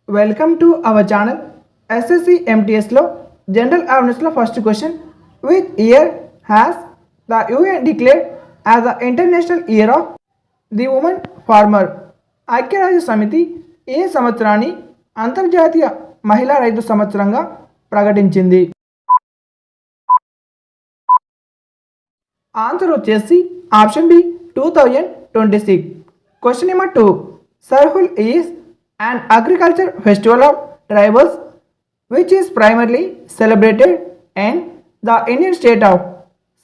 Welcome to our channel SSC MTSలో general అవేర్నెస్లో first question which year has the UN declared as the international year of the woman farmer. ఐక్యరాజ్య సమితి ఏ సంవత్సరాన్ని అంతర్జాతీయ మహిళా రైతు సంవత్సరంగా ప్రకటించింది? ఆన్సర్ వచ్చేసి option B 2026. Question number 2. Sarhul is an agriculture festival of tribals which is primarily celebrated in the Indian state of.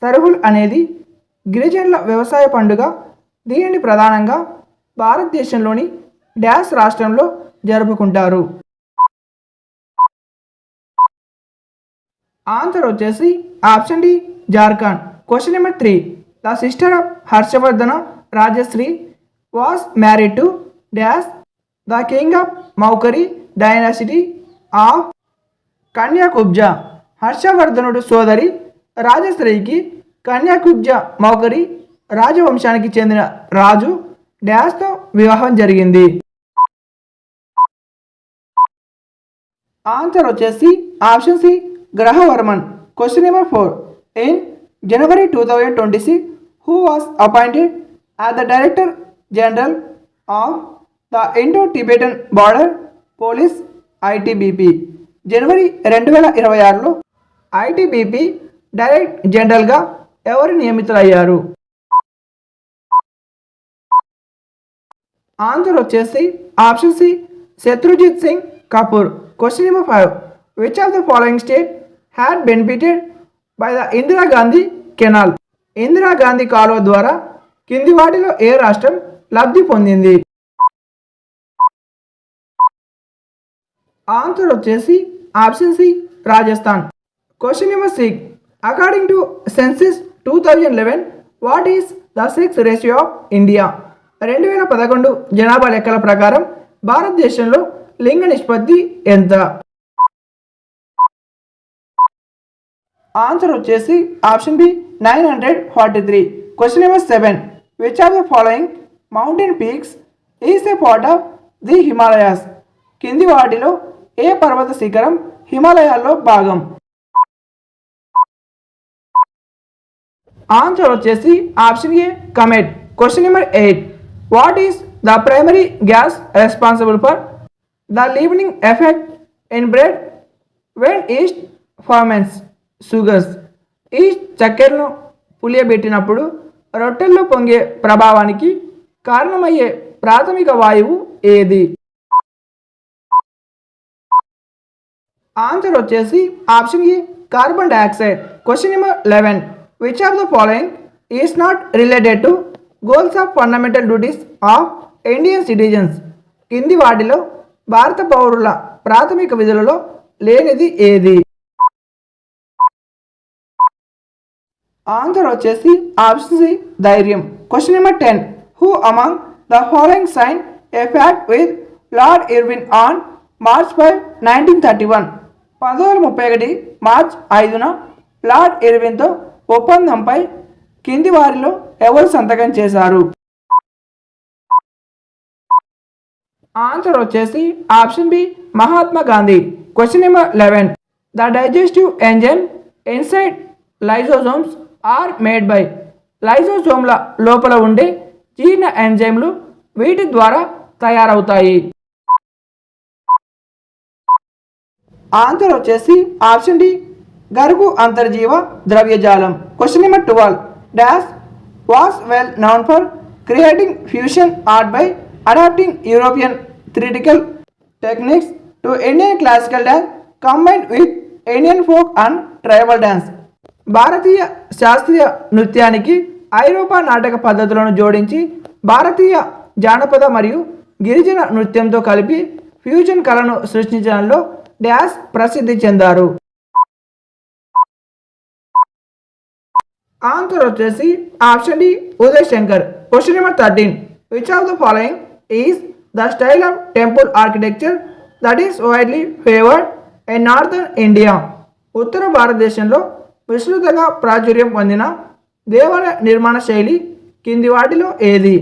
Sarhul అనేది గిరిజనుల వ్యవసాయ పండుగ. దీనిని ప్రధానంగా భారతదేశంలోని డాష్ రాష్ట్రంలో జరుపుకుంటారు. ఆన్సర్ వచ్చేసి option D Jharkhand. Question number 3. The sister of Harshavardhana Rajyashri was married to dash the king of Maukhari dynasty of Kanyakubja. హర్షవర్ధనుడు సోదరి రాజశ్రీకి కన్యాకుబ్జా మౌకరి రాజవంశానికి చెందిన రాజు డాష్తో వివాహం జరిగింది. ఆన్సర్ వచ్చేసి option C Grahavarman. Question number 4. In January 2026 who was appointed as the director general of the Indo Tibetan border police ITBP. జనవరి 2026లో ITBP direct జనరల్గా ఎవరు నియమితులయ్యారు? ఆన్సర్ వచ్చేసి option C Shatrujeet Singh Kapoor. Question number 5. Which of the following state had benefited by the Indira Gandhi canal. Indira Gandhi కాలువ ద్వారా కింది వాటిలో ఏ రాష్ట్రం లబ్ధి పొందింది? ఆన్సర్ వచ్చేసి option C Rajasthan. Question number 6. According to census 2011 what is the sex ratio of India. 2011 జనాభా లెక్కల ప్రకారం భారతదేశంలో లింగ నిష్పత్తి ఎంత? ఆన్సర్ వచ్చేసి option B 943. Question number 7. Which of the following mountain peaks is a part of the Himalayas. కింది వాటిలో ఏ పర్వత శిఖరం హిమాలయాల్లో భాగం? ఆన్సర్ వచ్చేసి option A Kamet. Question number 8. What is the primary gas responsible for the leavening effect in bread when yeast ferments sugars. Yeast చక్కెరను పులియబెట్టినప్పుడు రొట్టెల్లో పొంగే ప్రభావానికి కారణమయ్యే ప్రాథమిక వాయువు ఏది? ఆన్సర్ వచ్చేసి option A carbon dioxide. Question number 11. Which of the following is not related to goals of fundamental duties of Indian citizens. కింది వాటిలో భారత పౌరుల ప్రాథమిక విధులలో లేనిది ఏది? ఆన్సర్ వచ్చేసి ఆప్షన్ సి ధైర్యం. Question number 10. Who among the following sign a pact with Lord Irwin on March 5, 1931. 1931 March 5న లార్డ్ ఇర్విన్తో ఒప్పందంపై కింది వారిలో ఎవరు సంతకం చేశారు? ఆన్సర్ వచ్చేసి option B Mahatma Gandhi. Question number 11. The digestive enzyme inside lysosomes are made by. లైజోజోమ్ల లోపల ఉండే జీర్ణ ఎంజైమ్లు వీటి ద్వారా తయారవుతాయి. ఆన్సర్ వచ్చేసి ఆప్షన్ డి గరుగు అంతర్జీవ ద్రవ్యజాలం. Question number 12. Dash was well known for creating fusion art by adapting European theoretical techniques to Indian classical dance combined with Indian folk and tribal dance. భారతీయ శాస్త్రీయ నృత్యానికి ఐరోపా నాటక పద్ధతులను జోడించి భారతీయ జానపద మరియు గిరిజన నృత్యంతో కలిపి ఫ్యూజన్ కళను సృష్టించడంలో డాష్ ప్రసిద్ధి చెందారు. ఆన్సర్ వచ్చేసి option D Uday Shankar. Question number 13. Which of the following is the style of temple architecture that is widely favoured in northern India. ఉత్తర భారతదేశంలో విస్తృతంగా ప్రాచుర్యం పొందిన దేవాలయ నిర్మాణ శైలి కింది వాటిలో ఏది?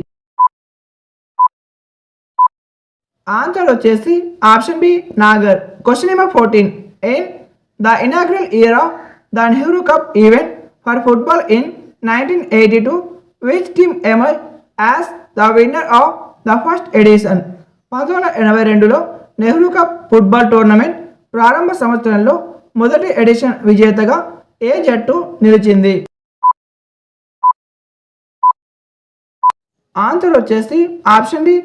ఆన్సర్ వచ్చేసి option B Nagara. Question number 14. In the inaugural year of the Nehru cup event for football in 1982 which team emerge as the winner of the first edition? 1982లో నెహ్రూ కప్ ఫుట్బాల్ టోర్నమెంట్ ప్రారంభ సంవత్సరంలో మొదటి ఎడిషన్ విజేతగా ఏ జట్టు నిలిచింది? ఆన్సర్ వచ్చేసి option D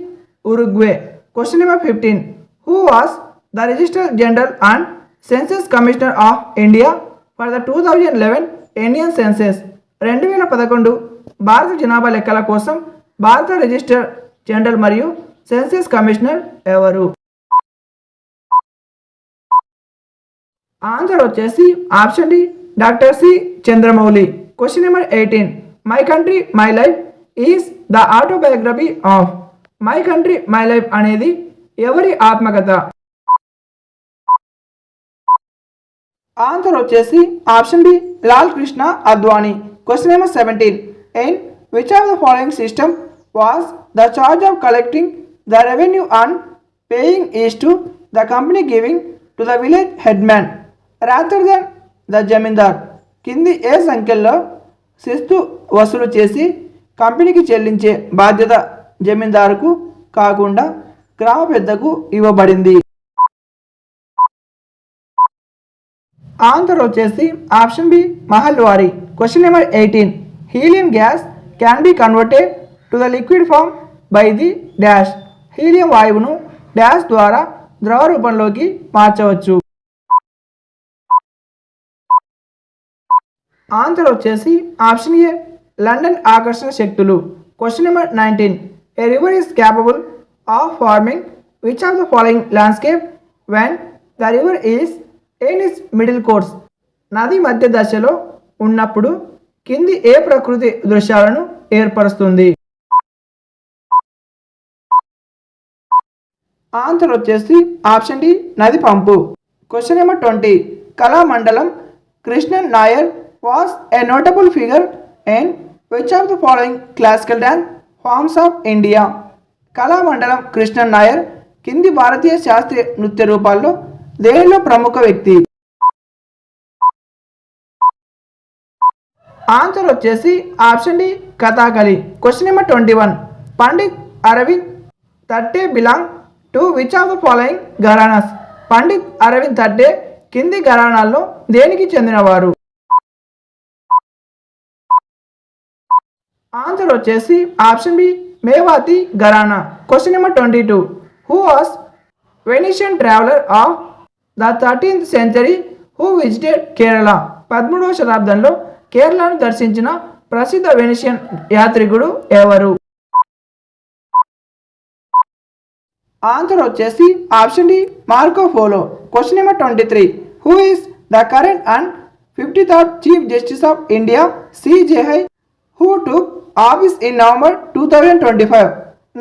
Uruguay. Question number 15. Who was the register general and census commissioner of India for the 2011 Indian census? 2011 భారత జనాభా లెక్కల కోసం భారత రిజిస్టర్ జనరల్ మరియు సెన్సస్ కమిషనర్ ఎవరు? ఆన్సర్ వచ్చేసి option D doctor C Chandramouli. Question number 18. My country my life is the autobiography of? My country my life అనేది ఎవరి ఆత్మకథ? ఆన్సర్ వచ్చేసి option B Lal Krishna Advani. Question number 17. In which of the following system was the charge of collecting the revenue and paying is to the company giving to the village headman rather than the zamindar? కింది ఏ సంఖ్యల్లో శిస్తు వసూలు చేసి కంపెనీకి చెల్లించే బాధ్యత జమీందారుకు కాకుండా గ్రామ పెద్దకు ఇవ్వబడింది? ఆన్సర్ వచ్చేసి option B Mahalwari. Question number 18. Helium gas can be converted to the liquid form by the dash? Helium వాయువును డాష్ ద్వారా ద్రవ రూపంలోకి మార్చవచ్చు. ఆన్సర్ వచ్చేసి ఆప్షన్ ఏ లండన్ ఆకర్షణ శక్తులు. Question number 19. A river is capable of farming which of the following landscape when the river is in it's middle course? నది మధ్య దశలో ఉన్నప్పుడు కింది ఏ ప్రకృతి దృశ్యాలను ఏర్పరుస్తుంది? ఆన్సర్ వచ్చేసి ఆప్షన్ డి నది పంపు. Question number 20. Kalamandalam Krishnan Nair was a notable figure and which of the following classical dance forms of India? Kalamandalam Krishnan Nair కింది భారతీయ శాస్త్రీయ నృత్య రూపాల్లో దేనిలో ప్రముఖ వ్యక్తి? ఆన్సర్ వచ్చేసి option D Kathakali. Question number 21. Pandit Arvind Thatte belong to which of the following gharanas? Pandit Arvind Thatte కింది ఘరానాల్లో దేనికి చెందినవారు? ఆన్సర్ వచ్చేసి option B Mewati gharana. Question number 22. Who was Venetian traveller of the 13th century who visited Kerala? 13వ శతాబ్దంలో కేరళను దర్శించిన ప్రసిద్ధ వెనిషియన్ యాత్రికుడు ఎవరు? ఆన్సర్ వచ్చేసి option D Marco Polo. Question number 23. Who is the current and 53rd chief justice of India CJI who took office in November 2025?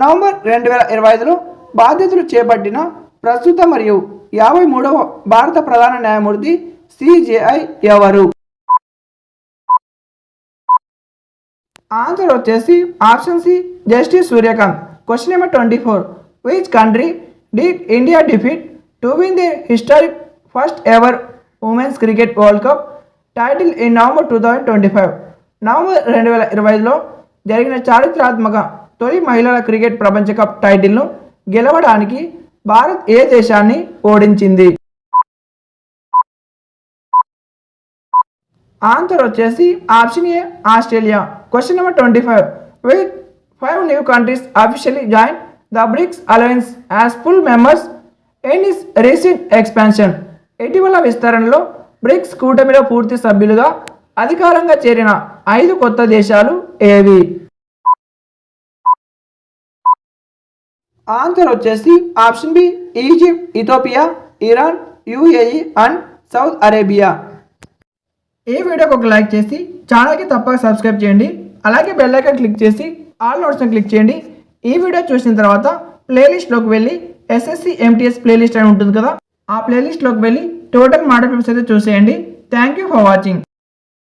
November 2025లో బాధ్యతలు చేపట్టిన ప్రస్తుత మరియు 53వ భారత ప్రధాన న్యాయమూర్తి సిజేఐ ఎవరు? ఆన్సర్ వచ్చేసి option C justice Suryakant. Question number 24. Which country did India defeat to win the historic first ever women's cricket world cup title in November 2025? November 2025లో జరిగిన చారిత్రాత్మక తొలి మహిళల క్రికెట్ ప్రపంచ కప్ టైటిల్ను గెలవడానికి భారత్ ఏ దేశాన్ని ఓడించింది? ఆన్సర్ వచ్చేసి option A Australia. Question number 25. With 5 new countries officially joined the BRICS alliance as full members in its recent expansion? ఇటీవల విస్తరణలో బ్రిక్స్ కూటమిలో పూర్తి సభ్యులుగా అధికారంగా చేరిన 5 కొత్త దేశాలు ఏవి? ఆన్సర్ వచ్చేసి option B Egypt, Ethiopia, Iran, UAE and south Arabia. ఈ వీడియోకి ఒక లైక్ చేసి ఛానల్కి తప్పక సబ్స్క్రైబ్ చేయండి. అలాగే బెల్ ఐకాన్ క్లిక్ చేసి ఆల్ నోట్స్ని క్లిక్ చేయండి. ఈ వీడియో చూసిన తర్వాత ప్లేలిస్ట్లోకి వెళ్ళి ఎస్ఎస్సి ఎంటీఎస్ ప్లేలిస్ట్ అని ఉంటుంది కదా, ఆ ప్లేలిస్ట్లోకి వెళ్ళి టోటల్ మోడల్ పేపర్స్ అయితే చూసేయండి. Thank you for watching.